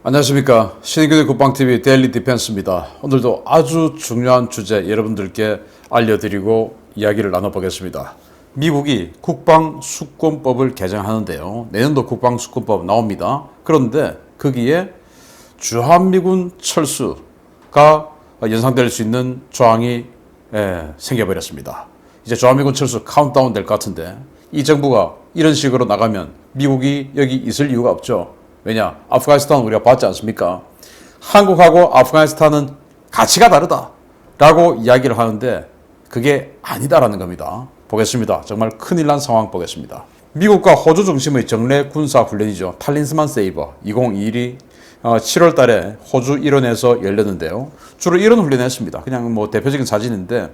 안녕하십니까. 신의교대 국방TV 데일리 디펜스입니다. 오늘도 아주 중요한 주제 여러분들께 알려드리고 이야기를 나눠보겠습니다. 미국이 국방수권법을 개정하는데요. 내년도 국방수권법 나옵니다. 그런데 거기에 주한미군 철수가 연상될 수 있는 조항이 생겨버렸습니다. 이제 주한미군 철수 카운트다운 될 것 같은데 이 정부가 이런 식으로 나가면 미국이 여기 있을 이유가 없죠. 왜냐? 아프가니스탄 우리가 봤지 않습니까? 한국하고 아프가니스탄은 가치가 다르다 라고 이야기를 하는데 그게 아니다라는 겁니다. 보겠습니다. 정말 큰일 난 상황 보겠습니다. 미국과 호주 중심의 정례 군사 훈련이죠. 탈린스만 세이버 2021이 7월 달에 호주 일원에서 열렸는데요. 주로 이런 훈련을 했습니다. 그냥 뭐 대표적인 사진인데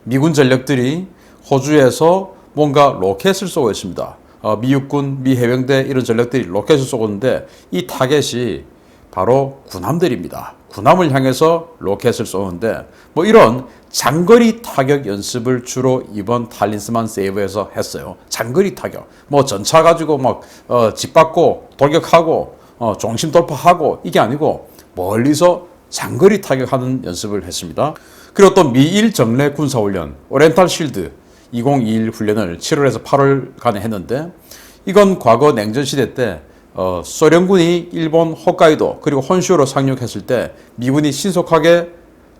미군 전력들이 호주에서 뭔가 로켓을 쏘고 있습니다. 미 육군, 미 해병대 이런 전력들이 로켓을 쏘고 있는데 이 타겟이 바로 군함들입니다. 군함을 향해서 로켓을 쏘는데 뭐 이런 장거리 타격 연습을 주로 이번 탈린스만 세이버에서 했어요. 장거리 타격. 뭐 전차 가지고 막 짓밟고 돌격하고 중심 돌파하고 이게 아니고 멀리서 장거리 타격하는 연습을 했습니다. 그리고 또 미일 정례 군사훈련 오리엔탈 실드 2021 훈련을 7월에서 8월간에 했는데 이건 과거 냉전시대 때 소련군이 일본 홋카이도 그리고 혼슈로 상륙했을 때 미군이 신속하게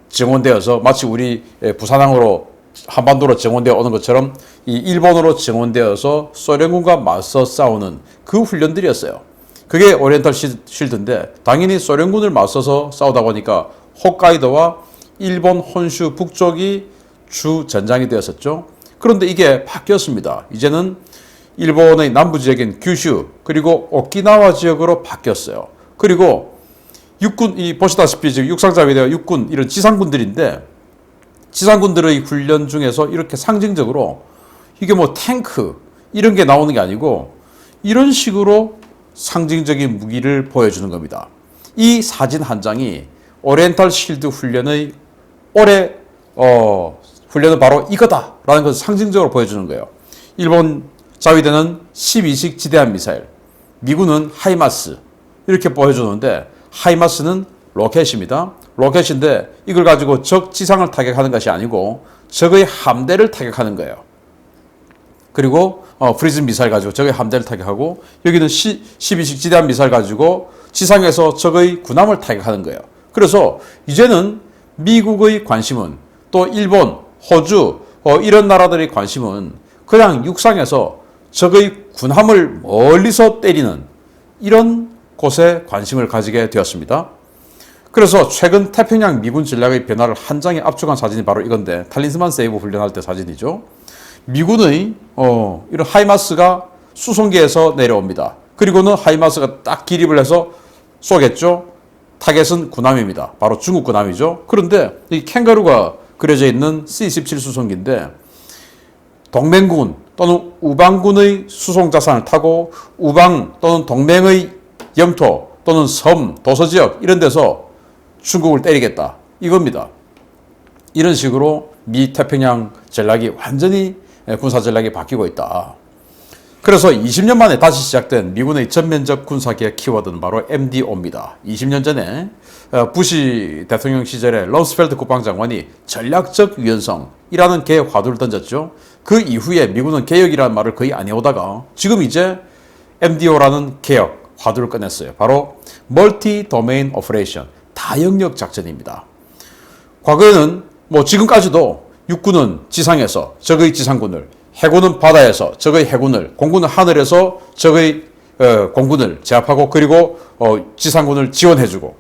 증원되어서 마치 우리 부산항으로 한반도로 증원되어 오는 것처럼 이 일본으로 증원되어서 소련군과 맞서 싸우는 그 훈련들이었어요. 그게 오리엔탈 실드인데 당연히 소련군을 맞서서 싸우다 보니까 홋카이도와 일본 혼슈 북쪽이 주 전장이 되었었죠. 그런데 이게 바뀌었습니다. 이제는 일본의 남부 지역인 규슈 그리고 오키나와 지역으로 바뀌었어요. 그리고 육군, 보시다시피 지금 육상자위대와 육군 이런 지상군들인데 지상군들의 훈련 중에서 이렇게 상징적으로 이게 뭐 탱크 이런 게 나오는 게 아니고 이런 식으로 상징적인 무기를 보여주는 겁니다. 이 사진 한 장이 오리엔탈 실드 훈련의 올해 훈련은 바로 이거다라는 것을 상징적으로 보여주는 거예요. 일본 자위대는 12식 지대함 미사일, 미군은 하이마스 이렇게 보여주는데 하이마스는 로켓입니다. 로켓인데 이걸 가지고 적 지상을 타격하는 것이 아니고 적의 함대를 타격하는 거예요. 그리고 프리즘 미사일 가지고 적의 함대를 타격하고 여기는 12식 지대함 미사일 가지고 지상에서 적의 군함을 타격하는 거예요. 그래서 이제는 미국의 관심은 또 일본, 호주 이런 나라들의 관심은 그냥 육상에서 적의 군함을 멀리서 때리는 이런 곳에 관심을 가지게 되었습니다. 그래서 최근 태평양 미군 전략의 변화를 한 장에 압축한 사진이 바로 이건데 탈린스만 세이버 훈련할 때 사진이죠. 미군의 이런 하이마스가 수송기에서 내려옵니다. 그리고는 하이마스가 딱 기립을 해서 쏘겠죠. 타겟은 군함입니다. 바로 중국 군함이죠. 그런데 이 캥거루가 그려져 있는 C-17 수송기인데 동맹군 또는 우방군의 수송자산을 타고 우방 또는 동맹의 영토 또는 섬, 도서지역 이런 데서 중국을 때리겠다 이겁니다. 이런 식으로 미 태평양 전략이 완전히 군사 전략이 바뀌고 있다. 그래서 20년 만에 다시 시작된 미군의 전면적 군사개혁 키워드는 바로 MDO입니다. 20년 전에 부시 대통령 시절에 럼스펠드 국방장관이 전략적 유연성이라는 개혁 화두를 던졌죠. 그 이후에 미군은 개혁이라는 말을 거의 안 해오다가 지금 이제 MDO라는 개혁 화두를 꺼냈어요. 바로 멀티 도메인 오퍼레이션, 다영역 작전입니다. 과거에는 뭐 지금까지도 육군은 지상에서 적의 지상군을, 해군은 바다에서 적의 해군을, 공군은 하늘에서 적의 공군을 제압하고 그리고 지상군을 지원해주고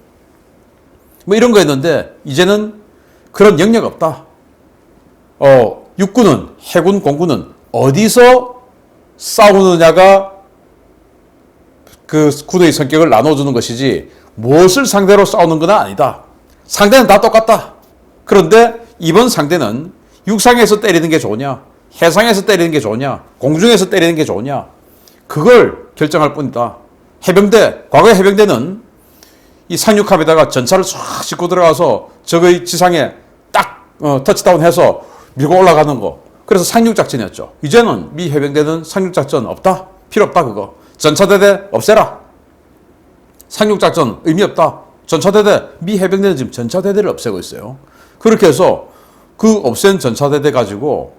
뭐 이런 거였는데 이제는 그런 영역 없다. 육군은, 해군, 공군은 어디서 싸우느냐가 그 군의 성격을 나눠주는 것이지 무엇을 상대로 싸우는 건 아니다. 상대는 다 똑같다. 그런데 이번 상대는 육상에서 때리는 게 좋으냐, 해상에서 때리는 게 좋으냐, 공중에서 때리는 게 좋으냐, 그걸 결정할 뿐이다. 해병대, 과거의 해병대는 이 상륙함에다가 전차를 쫙 싣고 들어가서 적의 지상에 딱 터치다운해서 밀고 올라가는 거. 그래서 상륙작전이었죠. 이제는 미 해병대는 상륙작전 없다. 필요 없다 그거. 전차대대 없애라. 상륙작전 의미 없다. 전차대대, 미 해병대는 지금 전차대대를 없애고 있어요. 그렇게 해서 그 없앤 전차대대 가지고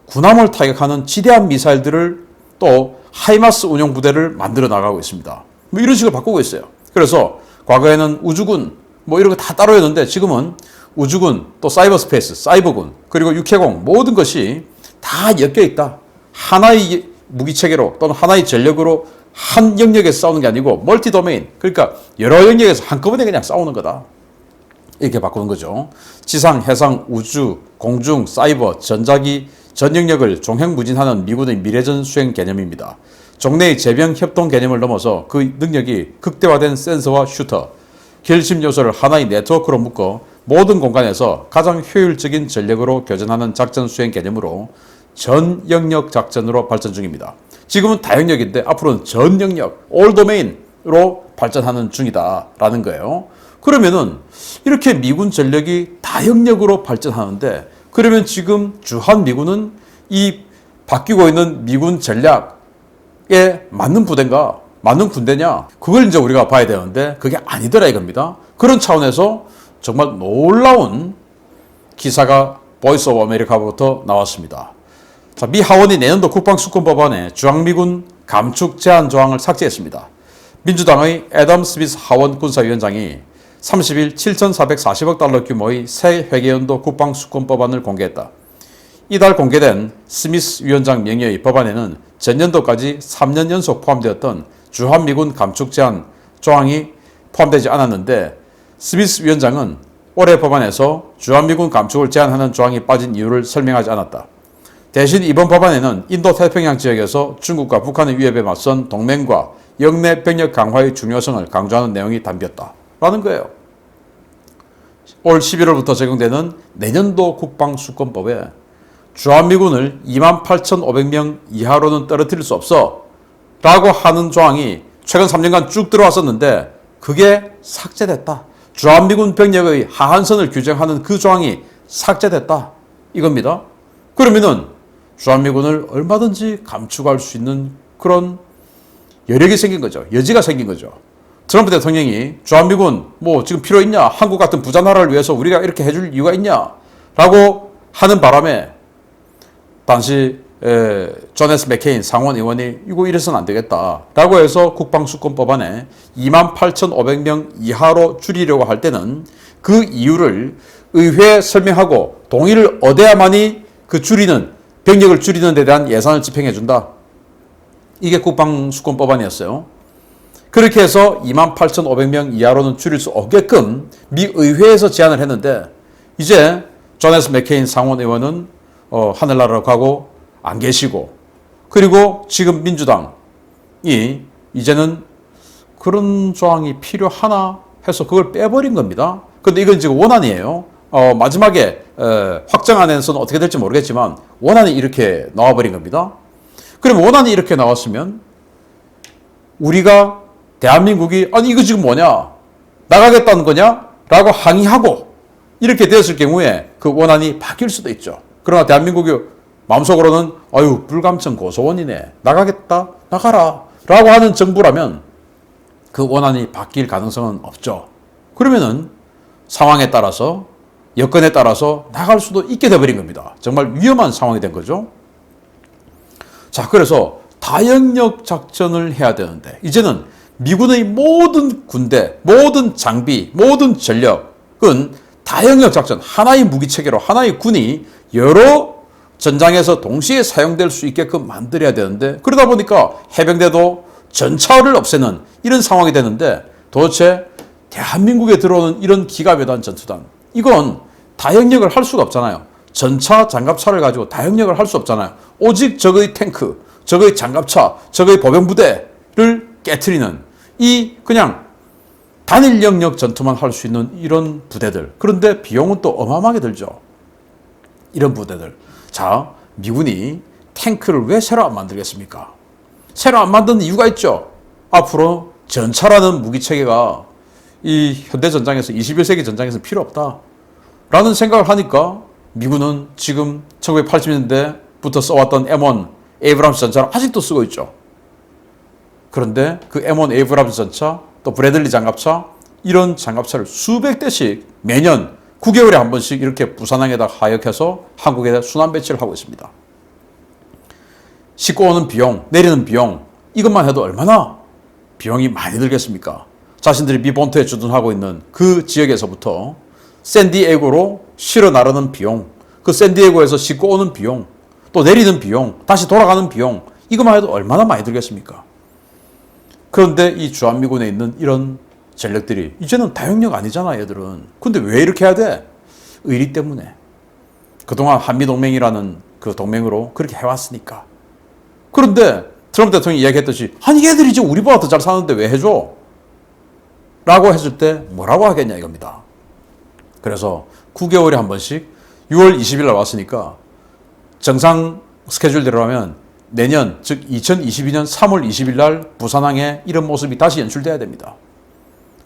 군함을 타격하는 지대한 미사일들을 또 하이마스 운용 부대를 만들어 나가고 있습니다. 뭐 이런 식으로 바꾸고 있어요. 그래서 과거에는 우주군 뭐 이런 거 다 따로였는데 지금은 우주군 또 사이버 스페이스, 사이버군 그리고 육해공 모든 것이 다 엮여 있다. 하나의 무기 체계로 또는 하나의 전력으로 한 영역에서 싸우는 게 아니고 멀티 도메인 그러니까 여러 영역에서 한꺼번에 그냥 싸우는 거다. 이렇게 바꾸는 거죠. 지상, 해상, 우주, 공중, 사이버, 전자기 전 영역을 종횡무진하는 미군의 미래전 수행 개념입니다. 종내의 재병 협동 개념을 넘어서 그 능력이 극대화된 센서와 슈터, 결심 요소를 하나의 네트워크로 묶어 모든 공간에서 가장 효율적인 전력으로 교전하는 작전 수행 개념으로 전 영역 작전으로 발전 중입니다. 지금은 다영역인데 앞으로는 전 영역, 올 도메인으로 발전하는 중이다라는 거예요. 그러면은 이렇게 미군 전력이 다영역으로 발전하는데 그러면 지금 주한 미군은 이 바뀌고 있는 미군 전략에 맞는 부대인가? 맞는 군대냐? 그걸 이제 우리가 봐야 되는데 그게 아니더라 이겁니다. 그런 차원에서 정말 놀라운 기사가 보이스 오브 아메리카부터 나왔습니다. 자, 미 하원이 내년도 국방수권 법안에 주한미군 감축 제한 조항을 삭제했습니다. 민주당의 애덤 스미스 하원 군사위원장이 30일 7,440억 달러 규모의 새 회계연도 국방수권 법안을 공개했다. 이달 공개된 스미스 위원장 명의의 법안에는 전년도까지 3년 연속 포함되었던 주한미군 감축 제한 조항이 포함되지 않았는데 스미스 위원장은 올해 법안에서 주한미군 감축을 제한하는 조항이 빠진 이유를 설명하지 않았다. 대신 이번 법안에는 인도 태평양 지역에서 중국과 북한의 위협에 맞선 동맹과 영내 병력 강화의 중요성을 강조하는 내용이 담겼다. 라는 거예요. 올 11월부터 적용되는 내년도 국방수권법에 주한미군을 28,500명 이하로는 떨어뜨릴 수 없어 라고 하는 조항이 최근 3년간 쭉 들어왔었는데 그게 삭제됐다. 주한미군 병력의 하한선을 규정하는 그 조항이 삭제됐다. 이겁니다. 그러면은 주한미군을 얼마든지 감축할 수 있는 그런 여력이 생긴 거죠. 여지가 생긴 거죠. 트럼프 대통령이 주한미군 뭐 지금 필요 있냐? 한국 같은 부자 나라를 위해서 우리가 이렇게 해줄 이유가 있냐? 라고 하는 바람에 당시 존 S 맥케인 상원 의원이 이거 이래서는 안 되겠다 라고 해서 국방수권법안에 28,500명 이하로 줄이려고 할 때는 그 이유를 의회에 설명하고 동의를 얻어야만이 그 병력을 줄이는 데 대한 예산을 집행해 준다. 이게 국방수권법안이었어요. 그렇게 해서 28,500명 이하로는 줄일 수 없게끔 미 의회에서 제안을 했는데 이제 존 S 맥케인 상원 의원은 하늘나라로 가고 안 계시고 그리고 지금 민주당이 이제는 그런 조항이 필요하나 해서 그걸 빼버린 겁니다. 그런데 이건 지금 원안이에요. 마지막에 확정안에서는 어떻게 될지 모르겠지만 원안이 이렇게 나와버린 겁니다. 그럼 원안이 이렇게 나왔으면 우리가 대한민국이 아니 이거 지금 뭐냐? 나가겠다는 거냐? 라고 항의하고 이렇게 되었을 경우에 그 원안이 바뀔 수도 있죠. 그러나 대한민국이 마음속으로는 아유 불감청 고소원이네. 나가겠다. 나가라. 라고 하는 정부라면 그 원안이 바뀔 가능성은 없죠. 그러면은 상황에 따라서 여건에 따라서 나갈 수도 있게 돼버린 겁니다. 정말 위험한 상황이 된 거죠. 자, 그래서 다영역 작전을 해야 되는데 이제는 미군의 모든 군대, 모든 장비, 모든 전력은 다영역 작전, 하나의 무기체계로 하나의 군이 여러 전장에서 동시에 사용될 수 있게끔 만들어야 되는데 그러다 보니까 해병대도 전차를 없애는 이런 상황이 되는데 도대체 대한민국에 들어오는 이런 기갑여단 전투단 이건 다영역을 할 수가 없잖아요. 전차, 장갑차를 가지고 다영역을 할 수 없잖아요. 오직 적의 탱크, 적의 장갑차, 적의 보병부대를 깨트리는 이 그냥 단일 영역 전투만 할 수 있는 이런 부대들. 그런데 비용은 또 어마어마하게 들죠. 이런 부대들. 자, 미군이 탱크를 왜 새로 안 만들겠습니까? 새로 안 만드는 이유가 있죠. 앞으로 전차라는 무기체계가 이 현대전장에서 21세기 전장에서 필요 없다. 라는 생각을 하니까 미군은 지금 1980년대부터 써왔던 M1 에이브람스 전차를 아직도 쓰고 있죠. 그런데 그 M1 에이브람스 전차 또 브래들리 장갑차, 이런 장갑차를 수백 대씩 매년 9개월에 한 번씩 이렇게 부산항에다 하역해서 한국에 순환 배치를 하고 있습니다. 싣고 오는 비용, 내리는 비용, 이것만 해도 얼마나 비용이 많이 들겠습니까? 자신들이 미 본토에 주둔하고 있는 그 지역에서부터 샌디에고로 실어 나르는 비용, 그 샌디에고에서 싣고 오는 비용, 또 내리는 비용, 다시 돌아가는 비용, 이것만 해도 얼마나 많이 들겠습니까? 그런데 이 주한미군에 있는 이런 전력들이 이제는 다용력 아니잖아, 얘들은. 근데 왜 이렇게 해야 돼? 의리 때문에. 그동안 한미동맹이라는 그 동맹으로 그렇게 해왔으니까. 그런데 트럼프 대통령이 이야기했듯이 아니 얘들이 지금 우리보다 더 잘 사는데 왜 해줘? 라고 했을 때 뭐라고 하겠냐 이겁니다. 그래서 9개월에 한 번씩 6월 20일 날 왔으니까 정상 스케줄대로라면 내년 즉 2022년 3월 20일 날 부산항에 이런 모습이 다시 연출돼야 됩니다.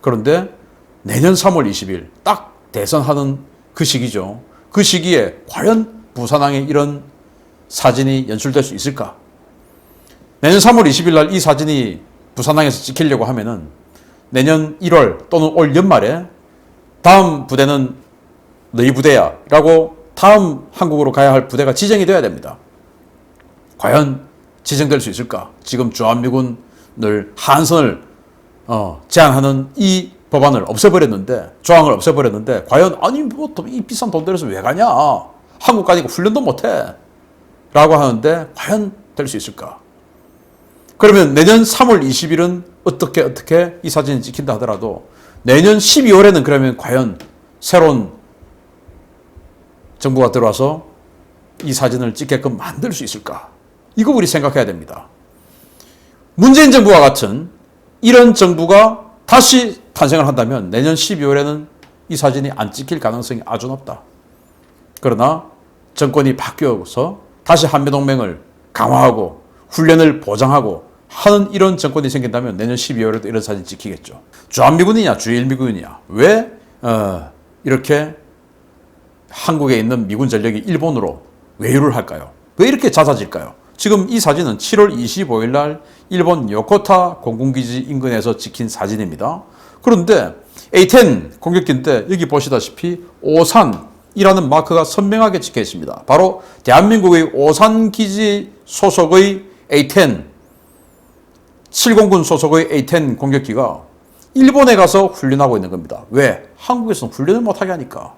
그런데 내년 3월 20일 딱 대선하는 그 시기죠. 그 시기에 과연 부산항에 이런 사진이 연출될 수 있을까? 내년 3월 20일 날 이 사진이 부산항에서 찍히려고 하면은 내년 1월 또는 올 연말에 다음 부대는 너희 부대야 라고 다음 한국으로 가야 할 부대가 지정이 돼야 됩니다. 과연 지정될 수 있을까? 지금 주한미군을 한선을 제한하는 이 법안을 없애버렸는데, 조항을 없애버렸는데 과연 아니 뭐 이 비싼 돈 들여서 왜 가냐? 한국 가니까 훈련도 못해 라고 하는데 과연 될 수 있을까? 그러면 내년 3월 20일은 어떻게 이 사진이 찍힌다 하더라도 내년 12월에는 그러면 과연 새로운 정부가 들어와서 이 사진을 찍게끔 만들 수 있을까? 이거 우리 생각해야 됩니다. 문재인 정부와 같은 이런 정부가 다시 탄생을 한다면 내년 12월에는 이 사진이 안 찍힐 가능성이 아주 높다. 그러나 정권이 바뀌어서 다시 한미동맹을 강화하고 훈련을 보장하고 하는 이런 정권이 생긴다면 내년 12월에도 이런 사진 찍히겠죠. 주한미군이냐 주일미군이냐 왜 이렇게 한국에 있는 미군 전력이 일본으로 외유를 할까요? 왜 이렇게 잦아질까요? 지금 이 사진은 7월 25일 날 일본 요코타 공군기지 인근에서 찍힌 사진입니다. 그런데 A-10 공격기인데 여기 보시다시피 오산이라는 마크가 선명하게 찍혀 있습니다. 바로 대한민국의 오산기지 소속의 A-10 7공군 소속의 A-10 공격기가 일본에 가서 훈련하고 있는 겁니다. 왜? 한국에서는 훈련을 못하게 하니까.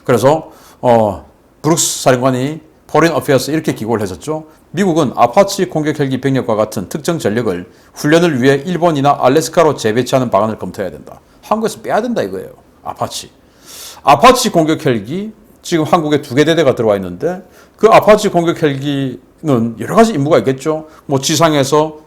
그래서 브룩스 사령관이 포린 어페어스 이렇게 기고를 했었죠. 미국은 아파치 공격 헬기 병력과 같은 특정 전력을 훈련을 위해 일본이나 알래스카로 재배치하는 방안을 검토해야 된다. 한국에서 빼야 된다 이거예요. 아파치 공격 헬기 지금 한국에 2개 대대가 들어와 있는데 그 아파치 공격 헬기는 여러 가지 임무가 있겠죠. 뭐 지상에서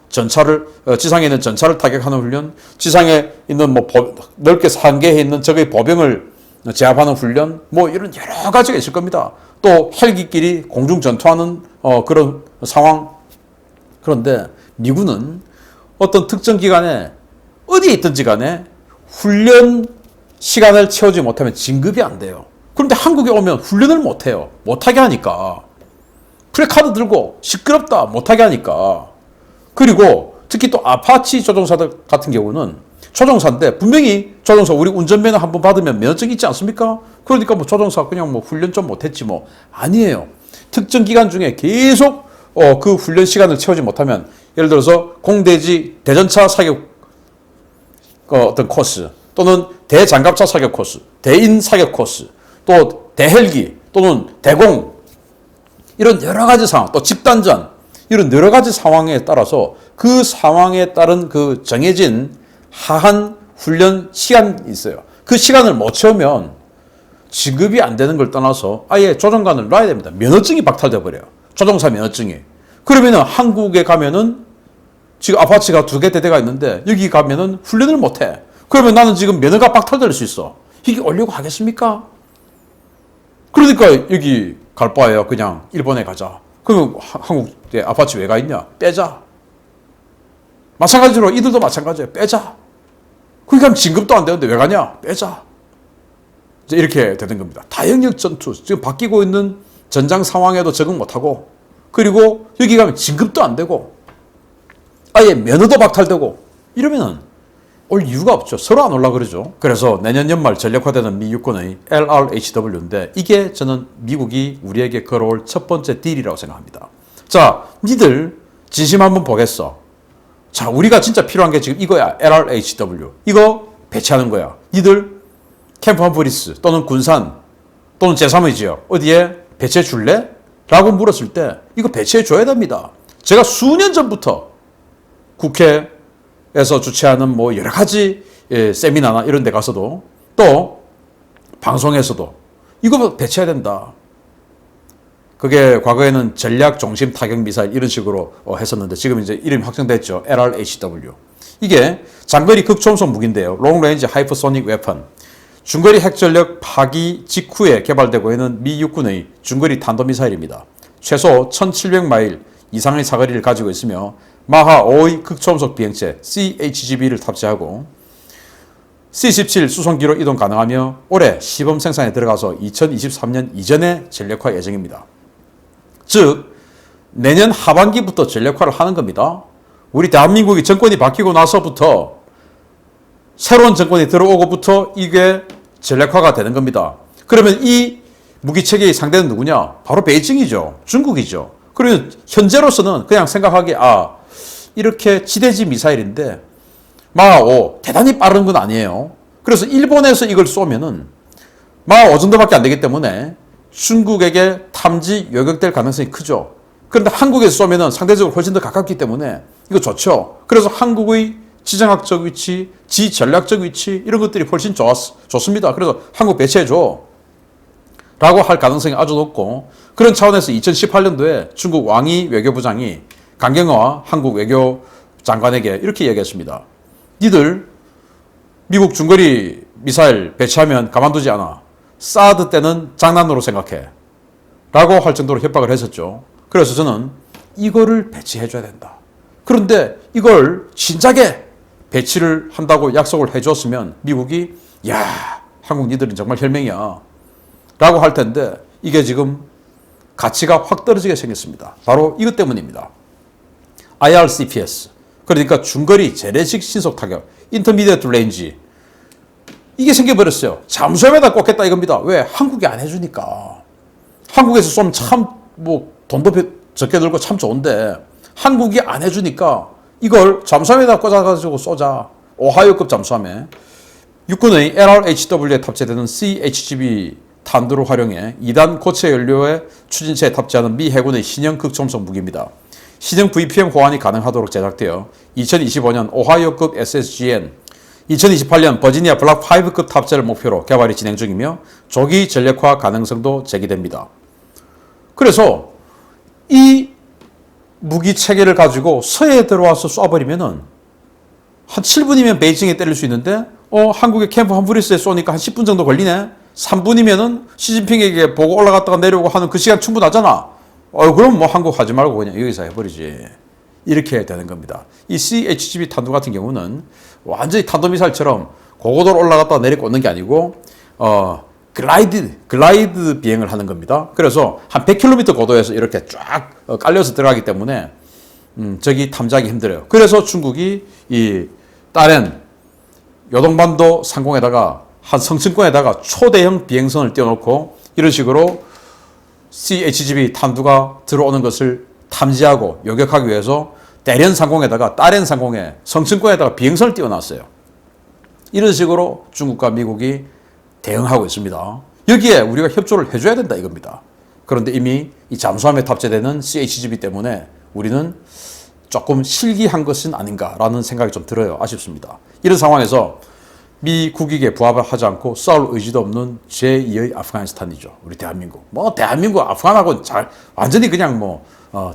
지상에 있는 전차를 타격하는 훈련, 지상에 있는 뭐 넓게 상계해 있는 적의 보병을 제압하는 훈련, 뭐 이런 여러 가지가 있을 겁니다. 또 헬기끼리 공중 전투하는 그런 상황. 그런데 미군은 어떤 특정 기간에 어디에 있든지 간에 훈련 시간을 채우지 못하면 진급이 안 돼요. 그런데 한국에 오면 훈련을 못해요. 못하게 하니까. 프레카드 들고 시끄럽다 못하게 하니까. 그리고 특히 또 아파치 조종사들 같은 경우는 조종사인데 분명히 조종사 우리 운전면허 한번 받으면 면허증 있지 않습니까? 그러니까 뭐 조종사 그냥 뭐 훈련 좀 못했지 뭐. 아니에요. 특정 기간 중에 계속 그 훈련 시간을 채우지 못하면 예를 들어서 공대지 대전차 사격 어떤 코스 또는 대장갑차 사격 코스, 대인 사격 코스, 또 대헬기 또는 대공 이런 여러 가지 상황, 또 집단전 이런 여러 가지 상황에 따라서 그 상황에 따른 그 정해진 하한 훈련 시간이 있어요. 그 시간을 못 채우면 지급이 안 되는 걸 떠나서 아예 조종관을 놔야 됩니다. 면허증이 박탈돼 버려요. 조종사 면허증이. 그러면은 한국에 가면은 지금 아파치가 2개 대대가 있는데 여기 가면은 훈련을 못 해. 그러면 나는 지금 면허가 박탈될 수 있어. 이게 오려고 하겠습니까? 그러니까 여기 갈 바에야 그냥 일본에 가자. 그러면 한국에 아파치 왜 가 있냐? 빼자. 마찬가지로 이들도 마찬가지예요. 빼자. 그러니까 진급도 안 되는데 왜 가냐? 빼자. 이제 이렇게 되는 겁니다. 다영역 전투. 지금 바뀌고 있는 전장 상황에도 적응 못하고 그리고 여기 가면 진급도 안 되고 아예 면허도 박탈되고 이러면은 올 이유가 없죠. 서로 안 올라 그러죠. 그래서 내년 연말 전력화되는 미 육군의 LRHW인데 이게 저는 미국이 우리에게 걸어올 첫 번째 딜이라고 생각합니다. 자, 니들 진심 한번 보겠어. 자, 우리가 진짜 필요한 게 지금 이거야. LRHW. 이거 배치하는 거야. 니들 캠프 함프리스 또는 군산 또는 제3의 지역 어디에 배치해 줄래? 라고 물었을 때 이거 배치해 줘야 됩니다. 제가 수년 전부터 국회에서 주최하는 뭐 여러 가지 세미나나 이런 데 가서도 또 방송에서도 이거 배치해야 된다. 그게 과거에는 전략 중심 타격 미사일 이런 식으로 했었는데 지금 이제 이름이 확정됐죠. LRHW. 이게 장거리 극초음속 무기인데요. Long Range Hypersonic Weapon. 중거리 핵전력 파기 직후에 개발되고 있는 미 육군의 중거리 탄도미사일입니다. 최소 1700마일 이상의 사거리를 가지고 있으며 마하 5의 극초음속 비행체 CHGB를 탑재하고 C-17 수송기로 이동 가능하며 올해 시범 생산에 들어가서 2023년 이전에 전력화 예정입니다. 즉 내년 하반기부터 전력화를 하는 겁니다. 우리 대한민국이 정권이 바뀌고 나서부터 새로운 정권이 들어오고부터 이게 전략화가 되는 겁니다. 그러면 이 무기체계의 상대는 누구냐? 바로 베이징이죠. 중국이죠. 그러면 현재로서는 그냥 생각하기에 이렇게 지대지 미사일인데 마하5 대단히 빠른 건 아니에요. 그래서 일본에서 이걸 쏘면은 마하5 정도밖에 안 되기 때문에 중국에게 탐지 요격될 가능성이 크죠. 그런데 한국에서 쏘면은 상대적으로 훨씬 더 가깝기 때문에 이거 좋죠. 그래서 한국의 지정학적 위치, 지전략적 위치 이런 것들이 훨씬 좋습니다. 그래서 한국 배치해줘 라고 할 가능성이 아주 높고 그런 차원에서 2018년도에 중국 왕이 외교부장이 강경화 한국 외교장관에게 이렇게 얘기했습니다. 니들 미국 중거리 미사일 배치하면 가만두지 않아. 사드 때는 장난으로 생각해 라고 할 정도로 협박을 했었죠. 그래서 저는 이거를 배치해줘야 된다. 그런데 이걸 진작에 배치를 한다고 약속을 해줬으면 미국이 한국 니들은 정말 혈맹이야 라고 할 텐데 이게 지금 가치가 확 떨어지게 생겼습니다. 바로 이것 때문입니다. IRCPS 그러니까 중거리 재래식 신속 타격 Intermediate Range 이게 생겨버렸어요. 잠수함에다 꽂겠다 이겁니다. 왜? 한국이 안 해주니까. 한국에서 쏘면 참 돈도 적게 들고 참 좋은데 한국이 안 해주니까 이걸 잠수함에다 꽂아가지고 쏘자. 오하이오급 잠수함에 육군의 LRHW에 탑재되는 CHGB 탄두를 활용해 2단 고체 연료의 추진체에 탑재하는 미 해군의 신형 극초음속 무기입니다. 신형 VPM 호환이 가능하도록 제작되어 2025년 오하이오급 SSGN, 2028년 버지니아 블락 5급 탑재를 목표로 개발이 진행 중이며 조기 전력화 가능성도 제기됩니다. 그래서 이 무기 체계를 가지고 서해에 들어와서 쏴버리면은 한 7분이면 베이징에 때릴 수 있는데 한국의 캠프 함프리스에 쏘니까 한 10분 정도 걸리네. 3분이면은 시진핑에게 보고 올라갔다가 내려오고 하는 그 시간 충분하잖아. 그럼 한국 하지 말고 그냥 여기서 해버리지. 이렇게 되는 겁니다. 이 CHGB 탄두 같은 경우는 완전히 탄도미사일처럼 고고도로 올라갔다가 내려오는 게 아니고 글라이드 비행을 하는 겁니다. 그래서 한 100km 고도에서 이렇게 쫙 깔려서 들어가기 때문에 저기 탐지하기 힘들어요. 그래서 중국이 이 다른 요동반도 상공에다가 한 성층권에다가 초대형 비행선을 띄워놓고 이런 식으로 CHGB 탄두가 들어오는 것을 탐지하고 요격하기 위해서 대련 상공에다가 다른 상공에 성층권에다가 비행선을 띄워놨어요. 이런 식으로 중국과 미국이 대응하고 있습니다. 여기에 우리가 협조를 해줘야 된다 이겁니다. 그런데 이미 이 잠수함에 탑재되는 CHGB 때문에 우리는 조금 실기한 것은 아닌가라는 생각이 좀 들어요. 아쉽습니다. 이런 상황에서 미 국익에 부합하지 않고 싸울 의지도 없는 제2의 아프가니스탄이죠. 우리 대한민국. 대한민국 아프간하고는 완전히 그냥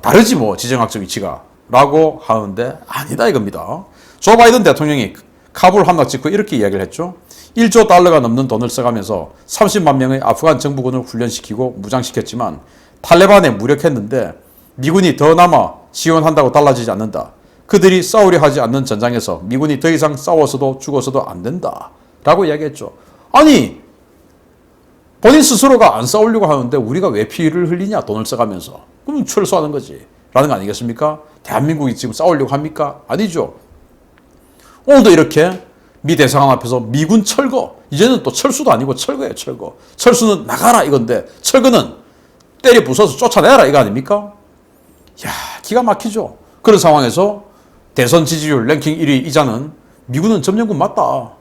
다르지 지정학적 위치가. 라고 하는데 아니다 이겁니다. 조 바이든 대통령이 카불 함락 직후 이렇게 이야기를 했죠. 1조 달러가 넘는 돈을 써가면서 30만 명의 아프간 정부군을 훈련시키고 무장시켰지만 탈레반에 무력했는데 미군이 더 남아 지원한다고 달라지지 않는다. 그들이 싸우려 하지 않는 전장에서 미군이 더 이상 싸워서도 죽어서도 안 된다. 라고 이야기했죠. 아니 본인 스스로가 안 싸우려고 하는데 우리가 왜 피를 흘리냐 돈을 써가면서. 그럼 철수하는 거지. 라는 거 아니겠습니까? 대한민국이 지금 싸우려고 합니까? 아니죠. 오늘도 이렇게 미 대사관 앞에서 미군 철거, 이제는 또 철수도 아니고 철거예요, 철거. 철수는 나가라 이건데 철거는 때려 부숴서 쫓아내라 이거 아닙니까? 야, 기가 막히죠. 그런 상황에서 대선 지지율 랭킹 1위 이자는 미군은 점령군 맞다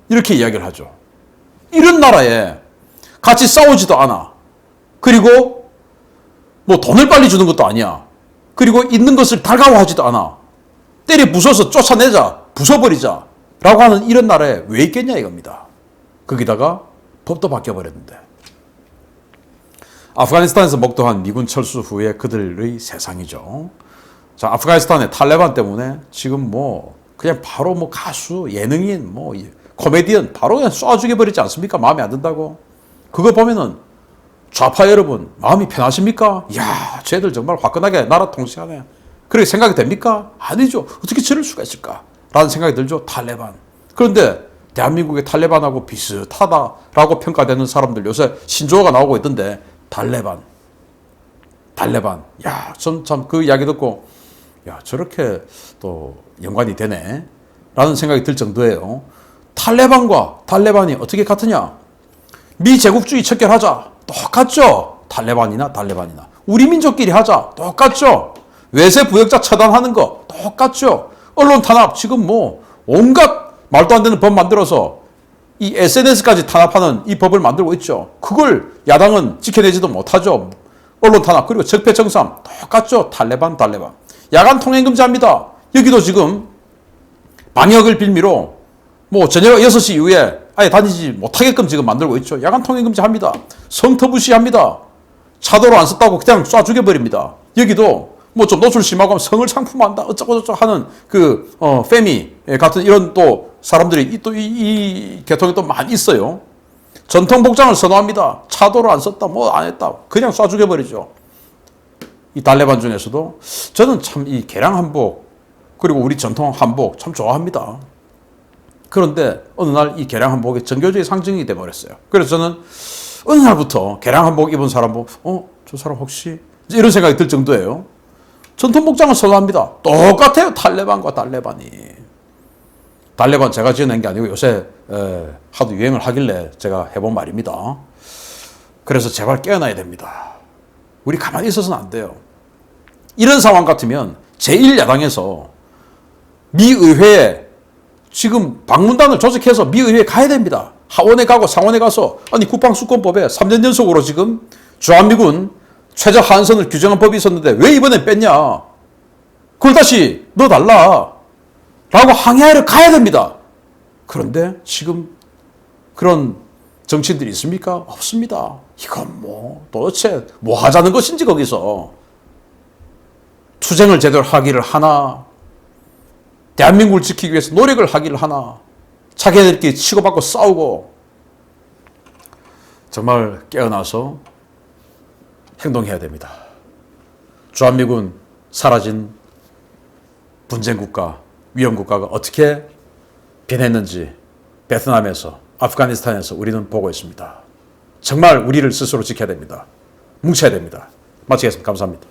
이렇게 이야기를 하죠. 이런 나라에 같이 싸우지도 않아. 그리고 뭐 돈을 빨리 주는 것도 아니야. 그리고 있는 것을 달가워하지도 않아. 때려 부숴서 쫓아내자, 부숴버리자 라고 하는 이런 나라에 왜 있겠냐 이겁니다. 거기다가 법도 바뀌어버렸는데. 아프가니스탄에서 목도한 미군 철수 후에 그들의 세상이죠. 자, 아프가니스탄의 탈레반 때문에 지금 뭐 그냥 바로 뭐 가수, 예능인, 뭐 코미디언 바로 그냥 쏴 죽여버리지 않습니까? 마음에 안 든다고. 그거 보면은 좌파 여러분 마음이 편하십니까? 이야, 쟤들 정말 화끈하게 나라 통치하네. 그렇게 생각이 됩니까? 아니죠. 어떻게 저럴 수가 있을까? 라는 생각이 들죠. 탈레반. 그런데 대한민국의 탈레반하고 비슷하다라고 평가되는 사람들 요새 신조어가 나오고 있던데 탈레반. 야, 전 참 그 이야기 듣고 야, 저렇게 또 연관이 되네 라는 생각이 들 정도예요. 탈레반과 탈레반이 어떻게 같으냐? 미제국주의 척결하자. 똑같죠? 탈레반이나. 우리 민족끼리 하자. 똑같죠? 외세 부역자 처단하는 거 똑같죠? 언론 탄압 지금 뭐 온갖 말도 안 되는 법 만들어서 이 SNS까지 탄압하는 이 법을 만들고 있죠. 그걸 야당은 지켜내지도 못하죠. 언론 탄압 그리고 적폐청산 똑같죠. 탈레반. 야간 통행 금지합니다. 여기도 지금 방역을 빌미로 뭐 저녁 6시 이후에 아예 다니지 못하게끔 지금 만들고 있죠. 야간 통행 금지합니다. 성터부시합니다. 차도로 안 썼다고 그냥 쏴 죽여버립니다. 여기도 뭐 좀 노출 심하고 하면 성을 상품한다 어쩌고저쩌고 하는 그 페미 같은 이런 또 사람들이 또 이 계통이 또 많이 있어요. 전통 복장을 선호합니다. 차도로 안 썼다 뭐 안 했다 그냥 쏴 죽여버리죠. 이 탈레반 중에서도 저는 참 이 개량 한복 그리고 우리 전통 한복 참 좋아합니다. 그런데 어느 날 이 개량 한복이 정교주의 상징이 돼버렸어요. 그래서 저는 어느 날부터 개량 한복 입은 사람 보고 저 사람 혹시 이런 생각이 들 정도예요. 전통 복장을 선호합니다. 똑같아요. 탈레반과 탈레반이. 탈레반 제가 지어낸 게 아니고 요새 하도 유행을 하길래 제가 해본 말입니다. 그래서 제발 깨어나야 됩니다. 우리 가만히 있어서는 안 돼요. 이런 상황 같으면 제1야당에서 미의회에 지금 방문단을 조직해서 미의회에 가야 됩니다. 하원에 가고 상원에 가서 아니 국방수권법에 3년 연속으로 지금 주한미군 최저 하한선을 규정한 법이 있었는데 왜 이번엔 뺐냐? 그걸 다시 넣어달라 라고 항의하러 가야 됩니다. 그런데 지금 그런 정치인들이 있습니까? 없습니다. 이건 뭐 도대체 뭐 하자는 것인지 거기서 투쟁을 제대로 하기를 하나 대한민국을 지키기 위해서 노력을 하기를 하나 자기네들끼리 치고받고 싸우고 정말 깨어나서 행동해야 됩니다. 주한미군 사라진 분쟁국가, 위험국가가 어떻게 변했는지 베트남에서 아프가니스탄에서 우리는 보고 있습니다. 정말 우리를 스스로 지켜야 됩니다. 뭉쳐야 됩니다. 마치겠습니다. 감사합니다.